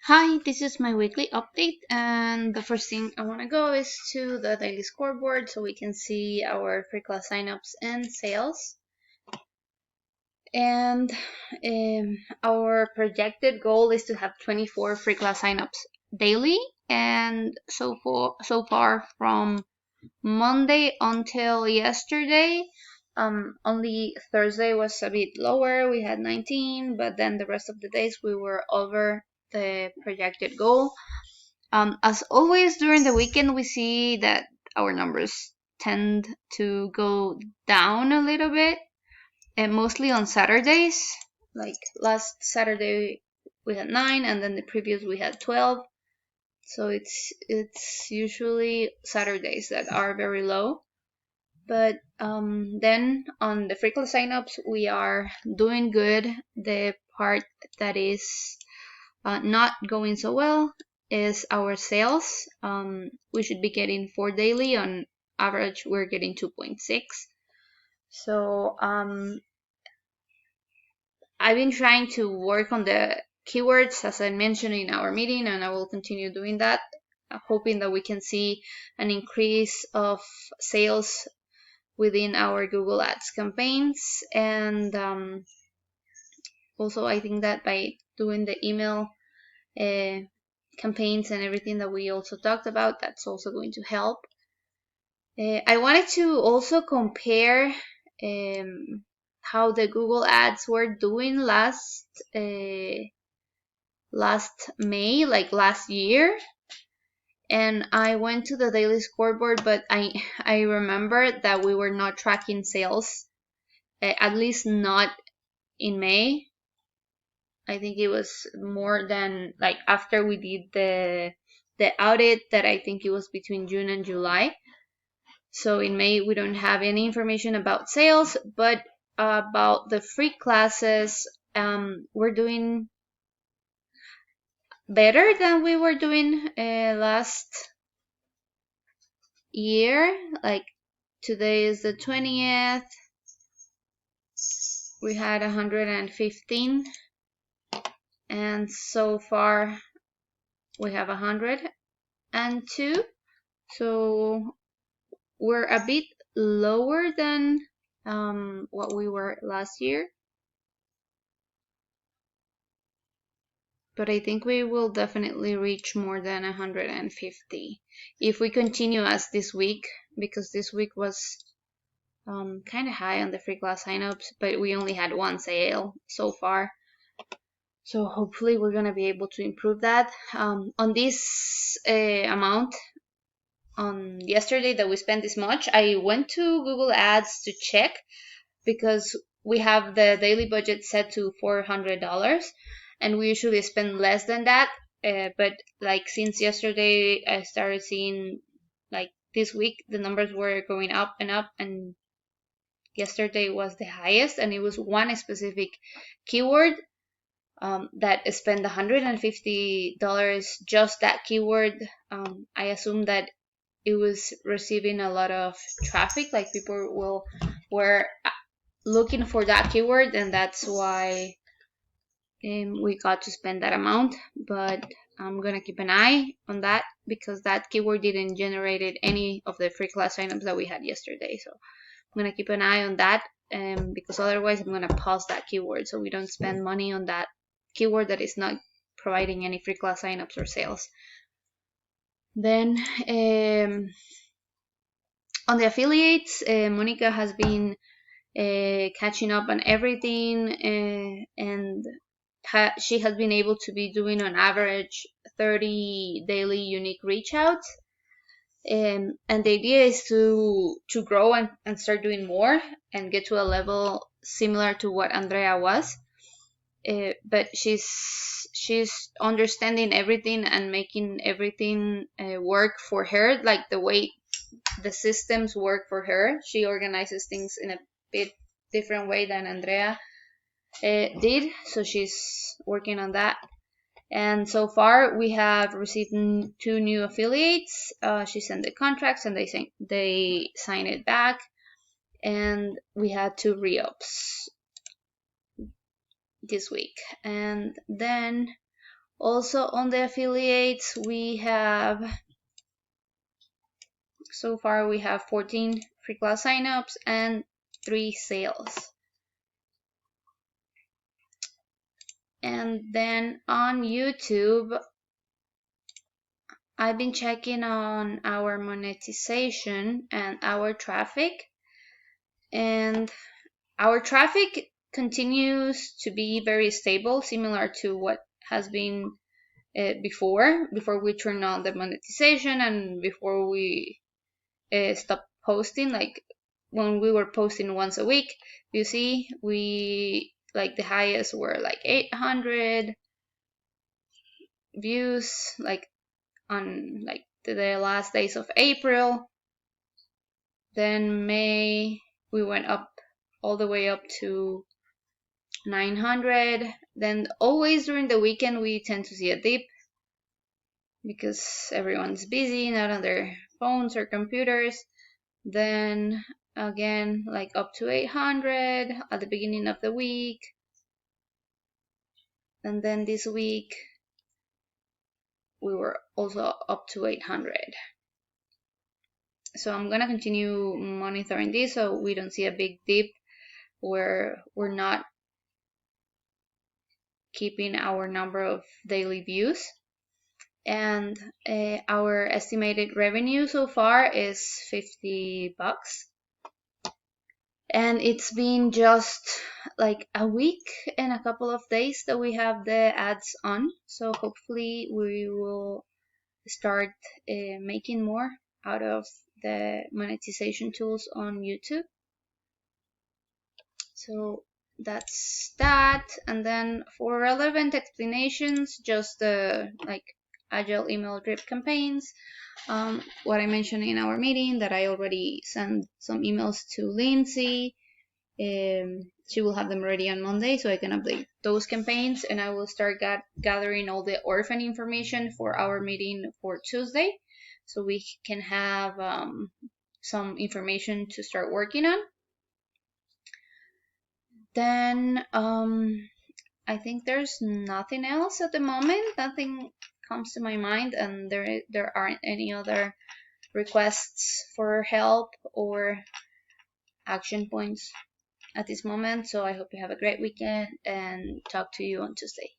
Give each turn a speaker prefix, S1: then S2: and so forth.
S1: Hi, this is my weekly update, and the first thing I want to go is to the daily scoreboard so we can see our free class signups and sales. And our projected goal is to have 24 free class signups daily, and so far from Monday until yesterday. Only Thursday was a bit lower. We had 19, but then the rest of the days we were over the projected goal. As always, during the weekend, we see that our numbers tend to go down a little bit, and mostly on Saturdays. Like last Saturday, we had 9, and then the previous we had 12. So it's usually Saturdays that are very low. But then on the frequent signups, we are doing good. The part that is not going so well is our sales. We should be getting 4 daily. On average, we're getting 2.6. So I've been trying to work on the keywords as I mentioned in our meeting, and I will continue doing that, hoping that we can see an increase of sales within our Google Ads campaigns. And also, I think that by doing the email uh, campaigns and everything that we also talked about, that's also going to help. I wanted to also compare how the Google Ads were doing last May, like last year. And I went to the daily scoreboard, but I remember that we were not tracking sales, at least not in May. I think it was more than like after we did the audit, that I think it was between June and July. So in May we don't have any information about sales, but about the free classes, we're doing better than we were doing last year. Like today is the 20th. We had 115, and so far we have 102. So we're a bit lower than what we were last year. But I think we will definitely reach more than 150 if we continue as this week, because this week was kind of high on the free class signups, but we only had one sale so far. So hopefully we're going to be able to improve that. On this amount, on yesterday that we spent this much, I went to Google Ads to check, because we have the daily budget set to $400, and we usually spend less than that. But like since yesterday, I started seeing, like this week, the numbers were going up and up, and yesterday was the highest, and it was one specific keyword that spent $150, just that keyword. I assume that it was receiving a lot of traffic, like people were looking for that keyword, and that's why we got to spend that amount. But I'm gonna keep an eye on that, because that keyword didn't generate any of the free class signups that we had yesterday. So I'm gonna keep an eye on that, because otherwise I'm gonna pause that keyword so we don't spend money on that keyword that is not providing any free class signups or sales. Then on the affiliates, Monica has been catching up on everything, and she has been able to be doing on average 30 daily unique reach outs. And the idea is to grow and start doing more and get to a level similar to what Andrea was. But she's understanding everything and making everything work for her, like the way the systems work for her. She organizes things in a bit different way than Andrea did, so she's working on that. And so far we have received 2 new affiliates. She sent the contracts and they signed it back, and we had 2 re-ups this week. And then Also on the affiliates, we have, so far we have 14 free class signups and 3 sales. And then on YouTube, I've been checking on our monetization and our traffic, and our traffic continues to be very stable, similar to what has been before we turn on the monetization and before we stop posting. Like when we were posting once a week, you see, we like the highest were like 800 views, like on like the last days of April. Then May, we went up all the way up to 900. Then always during the weekend we tend to see a dip because everyone's busy, not on their phones or computers. Then again, like up to 800 at the beginning of the week. And then this week we were also up to 800. So I'm gonna continue monitoring this so we don't see a big dip where we're not keeping our number of daily views. And our estimated revenue so far is $50. And it's been just like a week and a couple of days that we have the ads on, so hopefully we will start making more out of the monetization tools on YouTube. So that's that. And then for relevant explanations, just the like agile email drip campaigns, what I mentioned in our meeting, that I already sent some emails to Lindsay. She will have them ready on Monday, so I can update those campaigns, and I will start gathering all the orphan information for our meeting for Tuesday, so we can have some information to start working on. Then I think there's nothing else at the moment. Nothing comes to my mind, and there aren't any other requests for help or action points at this moment. So I hope you have a great weekend and talk to you on Tuesday.